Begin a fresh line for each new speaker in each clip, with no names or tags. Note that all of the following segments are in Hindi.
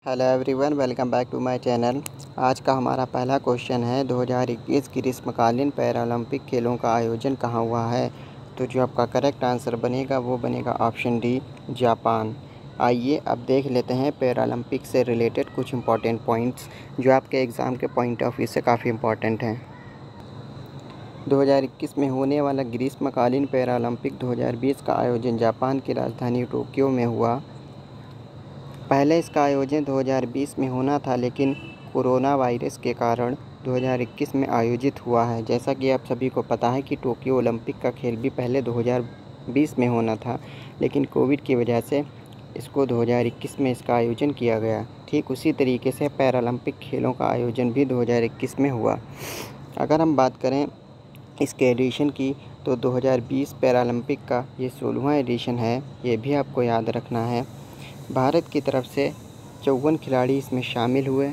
Hello everyone, welcome back to my channel. आज का हमारा पहला क्वेश्चन है 2021 ग्रीष्मकालीन पैरालंपिक खेलों का आयोजन कहाँ हुआ है। तो जो आपका करेक्ट आंसर बनेगा वो बनेगा ऑप्शन डी, जापान। आइए अब देख लेते हैं पैरालंपिक से रिलेटेड कुछ इंपॉर्टेंट पॉइंट्स जो आपके एग्ज़ाम के पॉइंट ऑफ व्यू से काफ़ी इंपॉर्टेंट हैं। 2021 में होने वाला ग्रीष्मकालीन पैरालंपिक 2020 का आयोजन जापान की राजधानी टोक्यो में हुआ। पहले इसका आयोजन 2020 में होना था, लेकिन कोरोना वायरस के कारण 2021 में आयोजित हुआ है। जैसा कि आप सभी को पता है कि टोक्यो ओलंपिक का खेल भी पहले 2020 में होना था, लेकिन कोविड की वजह से इसको 2021 में इसका आयोजन किया गया। ठीक उसी तरीके से पैरालंपिक खेलों का आयोजन भी 2021 में हुआ। अगर हम बात करें इसके एडिशन की, तो 2020 पैरालंपिक का ये 16वां एडिशन है। ये भी आपको याद रखना है। भारत की तरफ से 54 खिलाड़ी इसमें शामिल हुए।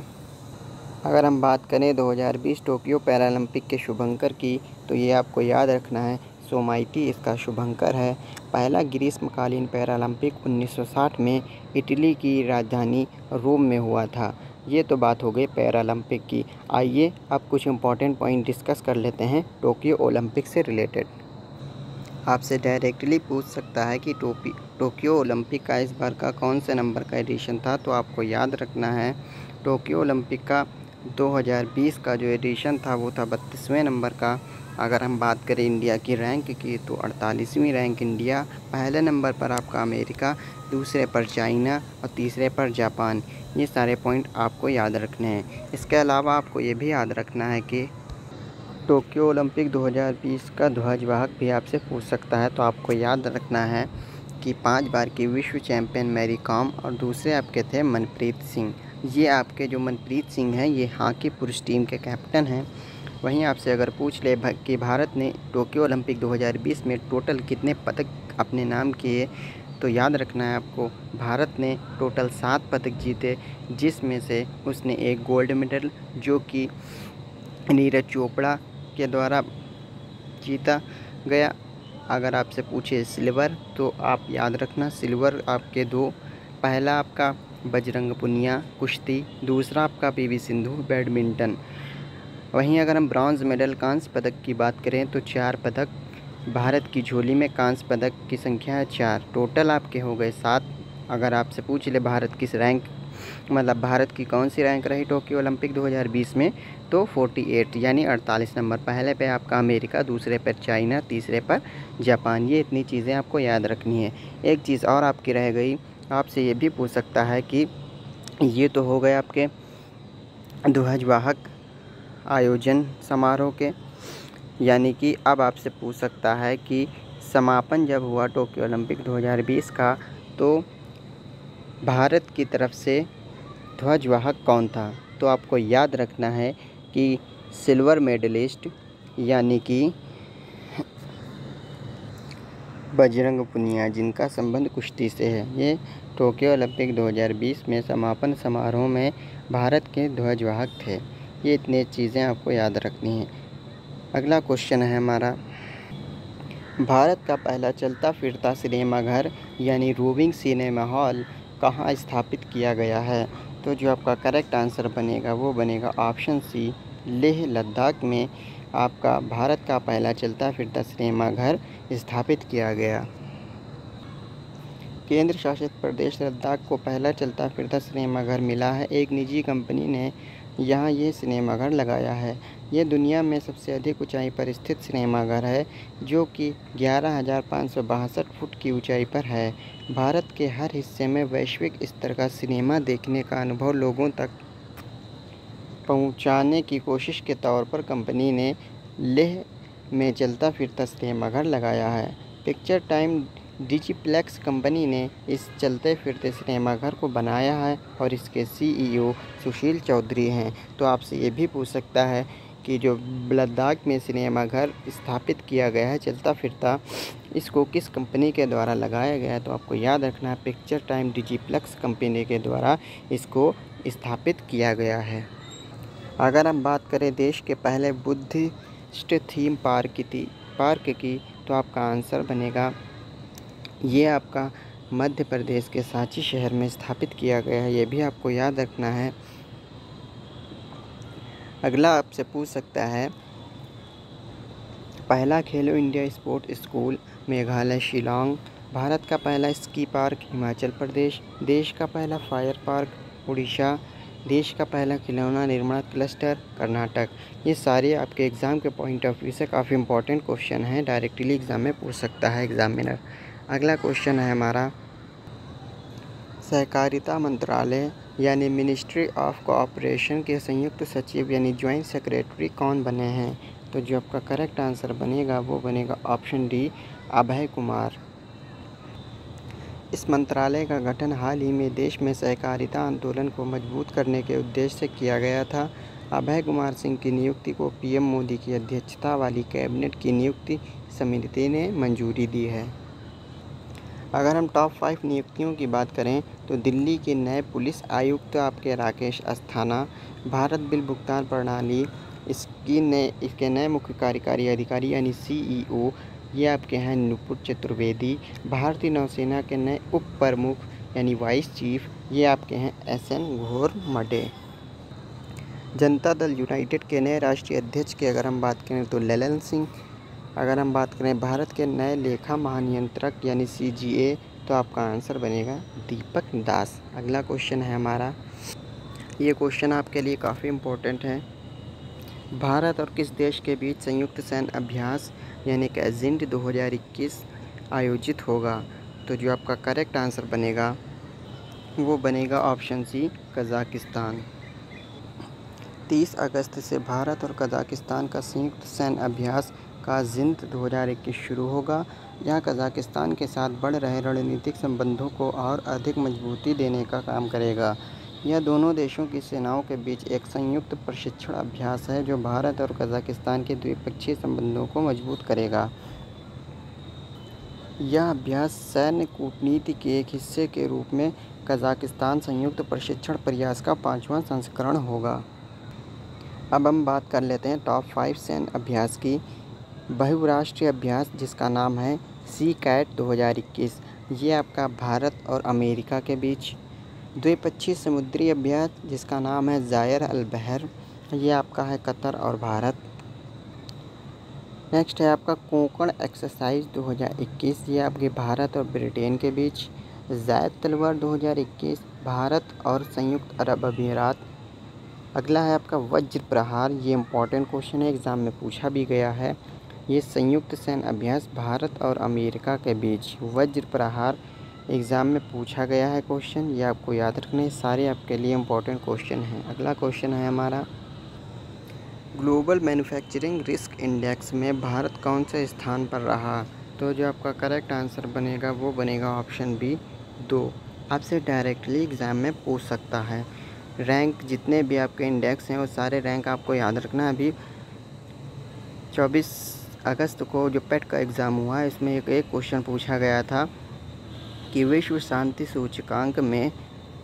अगर हम बात करें 2020 टोक्यो पैरालंपिक के शुभंकर की, तो ये आपको याद रखना है, सोमाइटी इसका शुभंकर है। पहला ग्रीष्मकालीन पैरालंपिक 1960 में इटली की राजधानी रोम में हुआ था। ये तो बात हो गई पैरालंपिक की। आइए अब कुछ इंपॉर्टेंट पॉइंट डिस्कस कर लेते हैं टोक्यो ओलंपिक से रिलेटेड। आपसे डायरेक्टली पूछ सकता है कि टोक्यो ओलंपिक का इस बार का कौन से नंबर का एडिशन था। तो आपको याद रखना है, टोक्यो ओलंपिक का 2020 का जो एडिशन था वो था 32वें नंबर का। अगर हम बात करें इंडिया की रैंक की, तो 48वीं रैंक इंडिया। पहले नंबर पर आपका अमेरिका, दूसरे पर चाइना और तीसरे पर जापान। ये सारे पॉइंट आपको याद रखने हैं। इसके अलावा आपको ये भी याद रखना है कि टोक्यो ओलंपिक 2020 का ध्वजवाहक भी आपसे पूछ सकता है। तो आपको याद रखना है कि 5 बार की विश्व चैंपियन मैरी कॉम और दूसरे आपके थे मनप्रीत सिंह। ये आपके जो मनप्रीत सिंह हैं ये हॉकी पुरुष टीम के कैप्टन हैं। वहीं आपसे अगर पूछ ले कि भारत ने टोक्यो ओलंपिक 2020 में टोटल कितने पदक अपने नाम किए, तो याद रखना है आपको, भारत ने टोटल 7 पदक जीते, जिसमें से उसने एक गोल्ड मेडल जो कि नीरज चोपड़ा के द्वारा जीता गया। अगर आपसे पूछे सिल्वर, तो आप याद रखना सिल्वर आपके 2, पहला आपका बजरंग पुनिया कुश्ती, दूसरा आपका पीवी सिंधु बैडमिंटन। वहीं अगर हम ब्रॉन्ज़ मेडल कांस्य पदक की बात करें, तो 4 पदक भारत की झोली में कांस्य पदक की संख्या है 4, टोटल आपके हो गए 7। अगर आपसे पूछ ले भारत किस रैंक, मतलब भारत की कौन सी रैंक रही टोक्यो ओलंपिक 2020 में, तो 48 यानी 48 नंबर। पहले पे आपका अमेरिका, दूसरे पर चाइना, तीसरे पर जापान। ये इतनी चीज़ें आपको याद रखनी है। एक चीज़ और आपकी रह गई, आपसे ये भी पूछ सकता है कि ये तो हो गए आपके ध्वजवाहक आयोजन समारोह के, यानी कि अब आपसे पूछ सकता है कि समापन जब हुआ टोक्यो ओलंपिक 2020 का, तो भारत की तरफ से ध्वजवाहक कौन था। तो आपको याद रखना है कि सिल्वर मेडलिस्ट यानी कि बजरंग पुनिया, जिनका संबंध कुश्ती से है, ये टोक्यो ओलंपिक 2020 में समापन समारोह में भारत के ध्वजवाहक थे। ये इतनी चीज़ें आपको याद रखनी हैं। अगला क्वेश्चन है हमारा, भारत का पहला चलता फिरता सिनेमाघर यानी रोविंग सिनेमा हॉल कहाँ स्थापित किया गया है। तो जो आपका करेक्ट आंसर बनेगा वो बनेगा ऑप्शन सी, लेह लद्दाख में आपका भारत का पहला चलता फिरता सिनेमाघर स्थापित किया गया। केंद्र शासित प्रदेश लद्दाख को पहला चलता फिरता सिनेमाघर मिला है। एक निजी कंपनी ने यहाँ ये सिनेमाघर लगाया है। ये दुनिया में सबसे अधिक ऊंचाई पर स्थित सिनेमाघर है, जो कि 11,562 फुट की ऊंचाई पर है। भारत के हर हिस्से में वैश्विक स्तर का सिनेमा देखने का अनुभव लोगों तक पहुंचाने की कोशिश के तौर पर कंपनी ने लेह में चलता फिरता सिनेमाघर लगाया है। पिक्चर टाइम डिजिप्लेक्स कंपनी ने इस चलते फिरते सिनेमाघर को बनाया है और इसके सीईओ सुशील चौधरी हैं। तो आपसे ये भी पूछ सकता है कि जो लद्दाख में सिनेमाघर स्थापित किया गया है चलता फिरता, इसको किस कंपनी के द्वारा लगाया गया है। तो आपको याद रखना है, पिक्चर टाइम डिजिप्लेक्स कंपनी के द्वारा इसको स्थापित किया गया है। अगर हम बात करें देश के पहले बुद्धिस्ट थीम पार्क की, तो आपका आंसर बनेगा ये आपका मध्य प्रदेश के सांची शहर में स्थापित किया गया है, ये भी आपको याद रखना है। अगला आपसे पूछ सकता है, पहला खेलो India sport school Meghalaya Shillong, Bharat का पहला स्की पार्क हिमाचल प्रदेश, देश का पहला फायर पार्क उड़ीसा, देश का पहला खिलौना निर्माण क्लस्टर कर्नाटक। ये सारे आपके एग्ज़ाम के पॉइंट ऑफ व्यू से काफ़ी इंपॉर्टेंट क्वेश्चन हैं, डायरेक्टली एग्ज़ाम में पूछ सकता है एग्जामिनर। अगला क्वेश्चन है हमारा, सहकारिता मंत्रालय यानी मिनिस्ट्री ऑफ कोऑपरेशन के संयुक्त सचिव यानी ज्वाइंट सेक्रेटरी कौन बने हैं? तो जो आपका करेक्ट आंसर बनेगा वो बनेगा ऑप्शन डी, अभय कुमार। इस मंत्रालय का गठन हाल ही में देश में सहकारिता आंदोलन को मजबूत करने के उद्देश्य से किया गया था। अभय कुमार सिंह की नियुक्ति को पीएम मोदी की अध्यक्षता वाली कैबिनेट की नियुक्ति समिति ने मंजूरी दी है। अगर हम टॉप 5 नियुक्तियों की बात करें तो दिल्ली के नए पुलिस आयुक्त आपके राकेश अस्थाना, भारत बिल भुगतान प्रणाली इसके नए मुख्य कार्यकारी अधिकारी यानी CEO ये आपके हैं नुपुर चतुर्वेदी, भारतीय नौसेना के नए उप प्रमुख यानी वाइस चीफ ये आपके हैं SN घोरमडे। जनता दल यूनाइटेड के नए राष्ट्रीय अध्यक्ष की अगर हम बात करें तो ललन सिंह। अगर हम बात करें भारत के नए लेखा महानियंत्रक यानी CGA तो आपका आंसर बनेगा दीपक दास। अगला क्वेश्चन है हमारा, ये क्वेश्चन आपके लिए काफ़ी इम्पोर्टेंट है। भारत और किस देश के बीच संयुक्त सैन्य अभ्यास यानी कि एजेंट 2021 आयोजित होगा? तो जो आपका करेक्ट आंसर बनेगा वो बनेगा ऑप्शन सी, कज़ाकिस्तान। 30 अगस्त से भारत और कज़ाकिस्तान का संयुक्त सैन्य अभ्यास का जिंद 2021 शुरू होगा। यह कज़ाकिस्तान के साथ बढ़ रहे रणनीतिक संबंधों को और अधिक मजबूती देने का काम करेगा। यह दोनों देशों की सेनाओं के बीच एक संयुक्त प्रशिक्षण अभ्यास है जो भारत और कज़ाकिस्तान के द्विपक्षीय संबंधों को मजबूत करेगा। यह अभ्यास सैन्य कूटनीति के एक हिस्से के रूप में कज़ाकिस्तान संयुक्त प्रशिक्षण प्रयास का 5वां संस्करण होगा। अब हम बात कर लेते हैं टॉप 5 सैन्य अभ्यास की। बहुराष्ट्रीय अभ्यास जिसका नाम है SEACAT 2021, ये आपका भारत और अमेरिका के बीच। द्विपक्षीय समुद्री अभ्यास जिसका नाम है ज़ायर अल बहर, ये आपका है कतर और भारत। नेक्स्ट है आपका कोंकण एक्सरसाइज 2021, ये आपके भारत और ब्रिटेन के बीच। ज़ैद तलवार 2021, भारत और संयुक्त अरब अमीरात। अगला है आपका वज्र प्रहार, ये इंपॉर्टेंट क्वेश्चन है, एग्ज़ाम में पूछा भी गया है। ये संयुक्त सैन्य अभ्यास भारत और अमेरिका के बीच वज्र प्रहार एग्ज़ाम में पूछा गया है क्वेश्चन, ये आपको याद रखने सारे आपके लिए इम्पोर्टेंट क्वेश्चन हैं। अगला क्वेश्चन है हमारा, ग्लोबल मैन्युफैक्चरिंग रिस्क इंडेक्स में भारत कौन से स्थान पर रहा? तो जो आपका करेक्ट आंसर बनेगा वो बनेगा ऑप्शन बी, 2। आपसे डायरेक्टली एग्ज़ाम में पूछ सकता है। रैंक जितने भी आपके इंडेक्स हैं वो सारे रैंक आपको याद रखना है। अभी 24 अगस्त को जो पेट का एग्ज़ाम हुआ है इसमें एक क्वेश्चन पूछा गया था कि विश्व शांति सूचकांक में,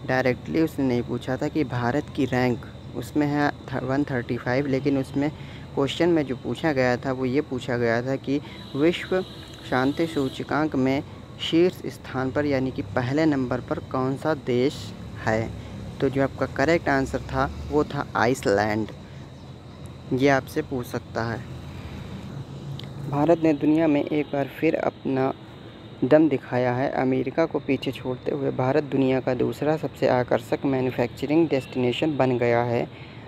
डायरेक्टली उसने नहीं पूछा था कि भारत की रैंक उसमें है 135, लेकिन उसमें क्वेश्चन में जो पूछा गया था वो ये पूछा गया था कि विश्व शांति सूचकांक में शीर्ष स्थान पर यानी कि पहले नंबर पर कौन सा देश है? तो जो आपका करेक्ट आंसर था वो था आइसलैंड। ये आपसे पूछ सकता है। भारत ने दुनिया में एक बार फिर अपना दम दिखाया है। अमेरिका को पीछे छोड़ते हुए भारत दुनिया का दूसरा सबसे आकर्षक मैन्युफैक्चरिंग डेस्टिनेशन बन गया है।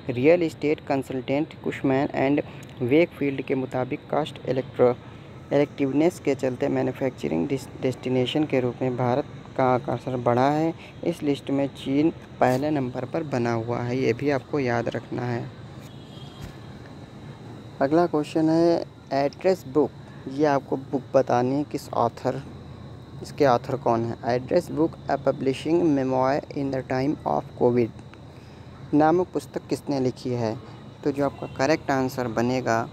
Real estate consultant Cushman and Wakefield के मुताबिक कॉस्ट इफेक्टिवनेस के चलते मैन्युफैक्चरिंग डेस्टिनेशन के रूप में भारत का आकर्षण बढ़ा है। इस लिस्ट में चीन पहले नंबर पर बना हुआ है, ये भी आपको याद रखना है। अगला क्वेश्चन है एड्रेस बुक, ये आपको बुक बतानी है किस ऑथर, इसके ऑथर कौन है? Address book A publishing memoir in the time of Covid नामक पुस्तक किसने लिखी है? तो जो आपका करेक्ट आंसर बनेगा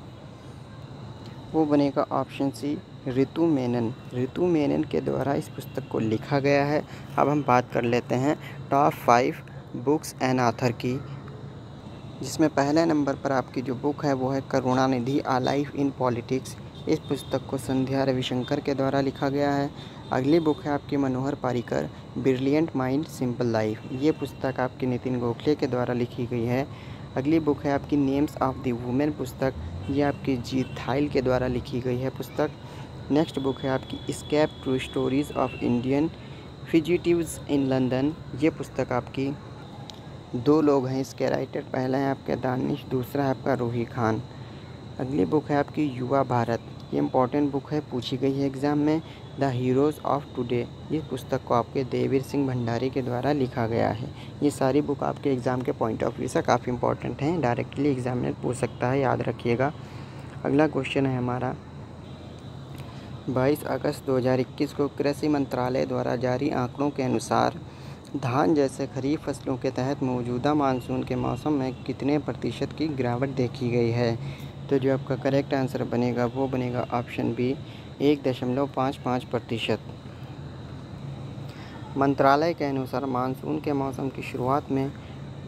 वो बनेगा ऑप्शन सी, ऋतु मेनन। ऋतु मेनन के द्वारा इस पुस्तक को लिखा गया है। अब हम बात कर लेते हैं टॉप 5 बुक्स एंड ऑथर की, जिसमें पहले नंबर पर आपकी जो बुक है वो है करुणानिधि, आ लाइफ इन पॉलिटिक्स। इस पुस्तक को संध्या रविशंकर के द्वारा लिखा गया है। अगली बुक है आपकी Manohar Parrikar, brilliant mind simple life. ये पुस्तक आपकी नितिन गोखले के द्वारा लिखी गई है। अगली बुक है आपकी नेम्स ऑफ द वुमेन पुस्तक। ये आपकी जीत थाइल के द्वारा लिखी गई है पुस्तक। नेक्स्ट बुक है आपकी escape true stories of Indian fugitives in London. ये पुस्तक आपकी 2 लोग हैं इसके राइटर, पहला है आपका दानिश, दूसरा है आपका रूही खान। अगली बुक है आपकी युवा भारत। ये इंपॉर्टेंट बुक है, पूछी गई है एग्ज़ाम में। द हीरोज़ ऑफ टुडे, इस पुस्तक को आपके देवीर सिंह भंडारी के द्वारा लिखा गया है। ये सारी बुक आपके एग्ज़ाम के पॉइंट ऑफ व्यू से काफ़ी इंपॉर्टेंट हैं, डायरेक्टली एग्जामिनर पूछ सकता है, याद रखिएगा। अगला क्वेश्चन है हमारा 22 अगस्त 2021 को कृषि मंत्रालय द्वारा जारी आंकड़ों के अनुसार धान जैसे खरीफ फसलों के तहत मौजूदा मानसून के मौसम में कितने प्रतिशत की गिरावट देखी गई है। तो जो आपका करेक्ट आंसर बनेगा वो बनेगा ऑप्शन बी, 1.55%। मंत्रालय के अनुसार मानसून के मौसम की शुरुआत में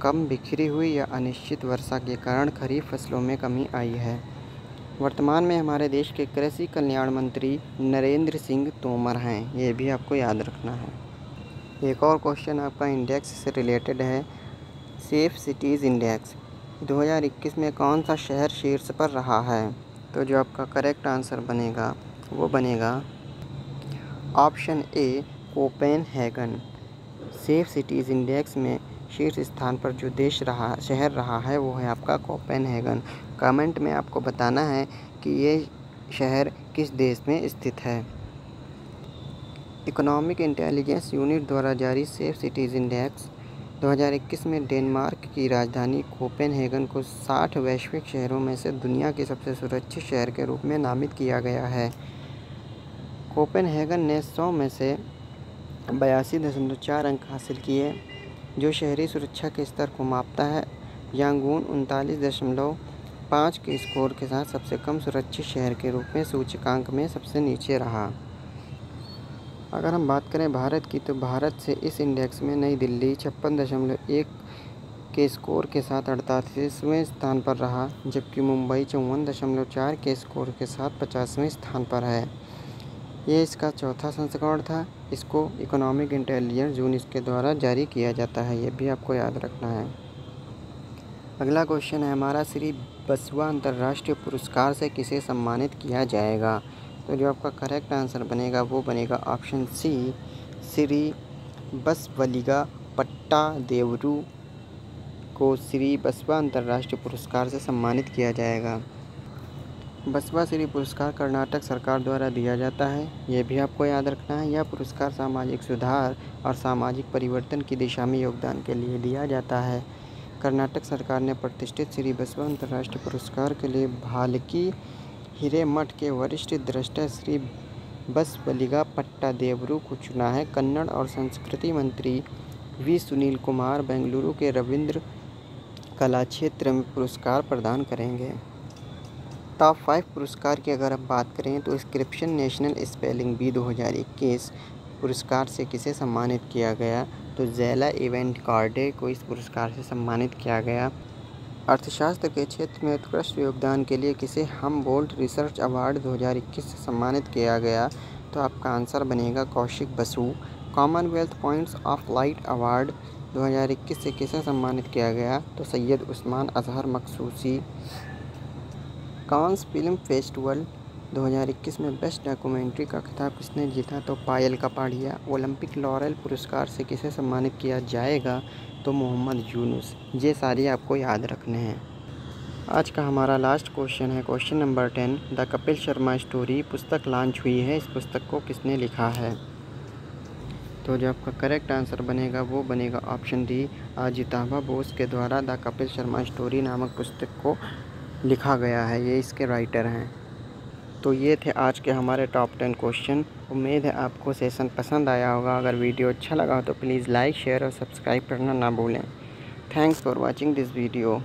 कम बिखरी हुई या अनिश्चित वर्षा के कारण खरीफ फसलों में कमी आई है। वर्तमान में हमारे देश के कृषि कल्याण मंत्री नरेंद्र सिंह तोमर हैं, ये भी आपको याद रखना है। एक और क्वेश्चन आपका इंडेक्स से रिलेटेड है, सेफ सिटीज़ इंडेक्स 2021 में कौन सा शहर शीर्ष पर रहा है। तो जो आपका करेक्ट आंसर बनेगा वो बनेगा option A, Copenhagen. Safe cities index में शीर्ष स्थान पर जो शहर रहा है वो है आपका कोपेनहेगन। कमेंट में आपको बताना है कि ये शहर किस देश में स्थित है। इकोनॉमिक इंटेलिजेंस यूनिट द्वारा जारी सेफ सिटीज़ इंडेक्स 2021 में डेनमार्क की राजधानी कोपेनहेगन को 60 वैश्विक शहरों में से दुनिया के सबसे सुरक्षित शहर के रूप में नामित किया गया है। कोपेनहेगन ने 100 में से 82.4 अंक हासिल किए, जो शहरी सुरक्षा के स्तर को मापता है। यांगून 39.5 के स्कोर के साथ सबसे कम सुरक्षित शहर के रूप में सूचकांक में सबसे नीचे रहा। अगर हम बात करें भारत की, तो भारत से इस इंडेक्स में नई दिल्ली 56.1 के स्कोर के साथ 38वें स्थान पर रहा, जबकि मुंबई 54.4 के स्कोर के साथ 50वें स्थान पर है। ये इसका चौथा संस्करण था। इसको इकोनॉमिक इंटेलिजेंस यूनिट के द्वारा जारी किया जाता है, ये भी आपको याद रखना है। अगला क्वेश्चन है हमारा, श्री बसवा अंतर्राष्ट्रीय पुरस्कार से किसे सम्मानित किया जाएगा। तो जो आपका करेक्ट आंसर बनेगा वो बनेगा ऑप्शन सी, श्री बसवलिगा पट्टादेवरू को श्री बसवा अंतर्राष्ट्रीय पुरस्कार से सम्मानित किया जाएगा। बसवा श्री पुरस्कार कर्नाटक सरकार द्वारा दिया जाता है, ये भी आपको याद रखना है। यह पुरस्कार सामाजिक सुधार और सामाजिक परिवर्तन की दिशा में योगदान के लिए दिया जाता है। कर्नाटक सरकार ने प्रतिष्ठित श्री बसवा अंतर्राष्ट्रीय पुरस्कार के लिए भालकी हिरेमठ के वरिष्ठ दृष्टा श्री बसवलिगा पट्टादेवरू को चुना है। कन्नड़ और संस्कृति मंत्री वी सुनील कुमार बेंगलुरु के रविंद्र कला क्षेत्र में पुरस्कार प्रदान करेंगे। टॉप 5 पुरस्कार की अगर हम बात करें, तो इंस्क्रिप्शन नेशनल स्पेलिंग बी 2021 पुरस्कार से किसे सम्मानित किया गया। तो ज़ैला इवेंट कार्डे को इस पुरस्कार से सम्मानित किया गया। अर्थशास्त्र के क्षेत्र में उत्कृष्ट योगदान के लिए किसे हमबोल्ट रिसर्च अवार्ड 2021 से सम्मानित किया गया। तो आपका आंसर बनेगा Kaushik Basu. Commonwealth points of light award 2021 से किसे सम्मानित किया गया। तो Syed Usman Azhar Maqsoosi. Cannes film festival 2021 में बेस्ट डॉक्यूमेंट्री का खिताब किसने जीता। तो पायल कपाड़िया। ओलंपिक लॉरेल पुरस्कार से किसे सम्मानित किया जाएगा। तो मोहम्मद यूनुस। ये सारे आपको याद रखने हैं। आज का हमारा लास्ट क्वेश्चन है question number 10। The Kapil Sharma story पुस्तक लॉन्च हुई है, इस पुस्तक को किसने लिखा है। तो जो आपका करेक्ट आंसर बनेगा वो बनेगा ऑप्शन डी, अजिताभा बोस के द्वारा द कपिल शर्मा स्टोरी नामक पुस्तक को लिखा गया है, ये इसके राइटर हैं। तो ये थे आज के हमारे टॉप 10 क्वेश्चन। उम्मीद है आपको सेशन पसंद आया होगा। अगर वीडियो अच्छा लगा हो तो प्लीज़ लाइक, शेयर और सब्सक्राइब करना ना भूलें। Thanks for watching this video.